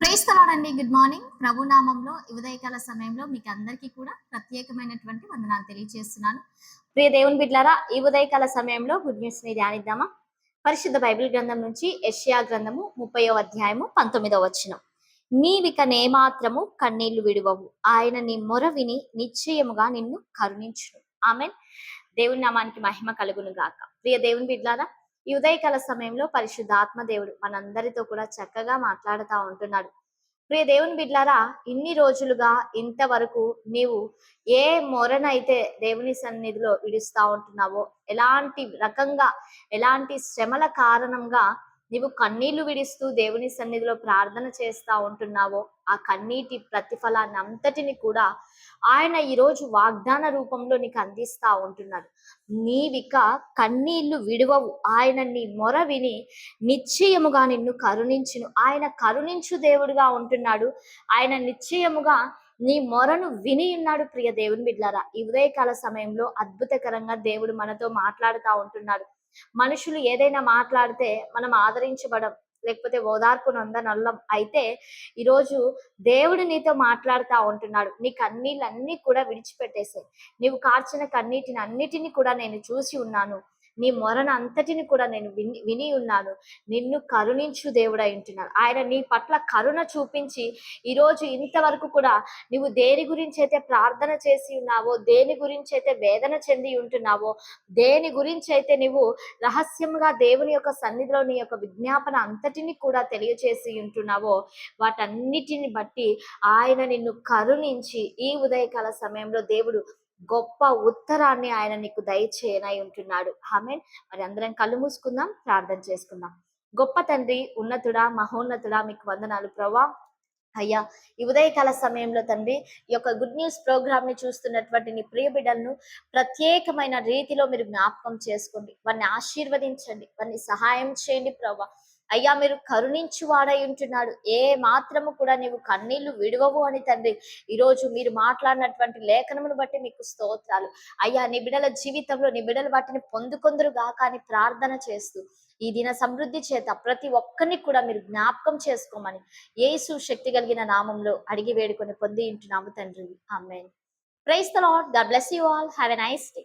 Praise the lord అండి. Good morning. ప్రభు నామంలో ఈ ఉదయకాల సమయంలో మీకు అందరికీ కూడా ప్రత్యేకమైనటువంటి వందనాలు తెలియజేస్తున్నాను. ప్రియ దేవుని బిడ్డలారా, ఈ ఉదయకాల సమయంలో గుడ్ న్యూస్ ని ధ్యానిద్దామా? పరిశుద్ధ బైబిల్ గ్రంథం నుంచి యెషయా గ్రంథము 30వ అధ్యాయము 19వ వచనం. నీవిక నేమాత్రము కన్నీళ్లు విడువవు, ఆయన నీ మొర విని నిశ్చయముగా నిన్ను కరుణించును. ఆమేన్. దేవుని నామానికి మహిమ కలుగును గాక. ప్రియ దేవుని బిడ్డలారా, ఈ ఉదయకాల సమయంలో పరిశుద్ధాత్మ దేవుడు మనందరితో కూడా చక్కగా మాట్లాడుతూ ఉంటున్నాడు. ప్రియ దేవుని బిడ్లారా, ఇన్ని రోజులుగా ఇంతవరకు నీవు ఏ మొరనైతే దేవుని సన్నిధిలో విడుస్తా ఉంటున్నావో, ఎలాంటి రకంగా ఎలాంటి శ్రమల కారణంగా నీవు కన్నీళ్లు విడుస్తూ దేవుని సన్నిధిలో ప్రార్థన చేస్తా ఉంటున్నావో, ఆ కన్నీటి ప్రతిఫలాన్ని అంతటిని కూడా ఆయన ఈరోజు వాగ్దాన రూపంలో నీకు అందిస్తా ఉంటున్నాడు. నీవిక కన్నీళ్లు విడువవు, ఆయన నీ మొర విని నిశ్చయముగా నిన్ను కరుణించును. ఆయన కరుణించు దేవుడుగా ఉంటున్నాడు. ఆయన నిశ్చయముగా నీ మొరను విని ఉన్నాడు. ప్రియ దేవుని బిడ్లారా, ఈ ఉదయకాల సమయంలో అద్భుతకరంగా దేవుడు మనతో మాట్లాడుతూ ఉంటున్నాడు. మనుషులు ఏదైనా మాట్లాడితే మనం ఆదరించబడం, లేకపోతే ఓదార్పు నొందనొల్లం. అయితే ఈరోజు దేవుడు నీతో మాట్లాడుతూ ఉంటున్నాడు. నీ కన్నీళ్ళన్నీ కూడా విడిచిపెట్టేసాయి. నీవు కార్చిన కన్నీటిని అన్నిటిని కూడా నేను చూసి ఉన్నాను. నీ మొరను అంతటిని కూడా నేను విని ఉన్నాను. నిన్ను కరుణించు దేవుడై ఉంటున్నాడు. ఆయన నీ పట్ల కరుణ చూపించి ఈరోజు ఇంతవరకు కూడా నువ్వు దేని గురించి అయితే ప్రార్థన చేసి ఉన్నావో, దేని గురించి అయితే వేదన చెంది ఉంటున్నావో, దేని గురించి అయితే నువ్వు రహస్యంగా దేవుని యొక్క సన్నిధిలో నీ యొక్క విజ్ఞాపన అంతటిని కూడా తెలియచేసి ఉంటున్నావో, వాటన్నిటిని బట్టి ఆయన నిన్ను కరుణించి ఈ ఉదయకాల సమయంలో దేవుడు గొప్ప ఉత్తరాన్ని ఆయన నీకు దయచేయనై ఉంటున్నాడు. ఆమేన్. మరి అందరం కళ్ళు మూసుకుందాం, ప్రార్థన చేసుకుందాం. గొప్ప తండ్రి, ఉన్నతుడా, మహోన్నతుడా, మీకు వందనాలు ప్రభా. అయ్యా, ఈ ఉదయకాల సమయంలో తండ్రి, ఈ యొక్క గుడ్ న్యూస్ ప్రోగ్రామ్ ని చూస్తున్నటువంటి నీ ప్రియ బిడ్డలను ప్రత్యేకమైన రీతిలో మీరు జ్ఞాపకం చేసుకోండి. వారిని ఆశీర్వదించండి, వారిని సహాయం చేయండి ప్రభా. అయ్యా, మీరు కరుణించు వాడై ఉంటున్నాడు. ఏ మాత్రము కూడా నీవు కన్నీళ్లు విడవవు అని తండ్రి ఈరోజు మీరు మాట్లాడినటువంటి లేఖనమును బట్టి మీకు స్తోత్రాలు. అయ్యా, నీ బిడ్డల జీవితంలో నీ బిడ్డలు వాటిని పొందుకొందురుగా కానీ ప్రార్థన చేస్తూ ఈ దిన సమృద్ధి చేత ప్రతి ఒక్కరిని కూడా మీరు జ్ఞాపకం చేసుకోమని యేసు శక్తి కలిగిన నామంలో అడిగి వేడుకొని పొంది ఉంటున్నాము తండ్రి. ఆమేన్. Praise the lord. God bless you all. Have a nice day.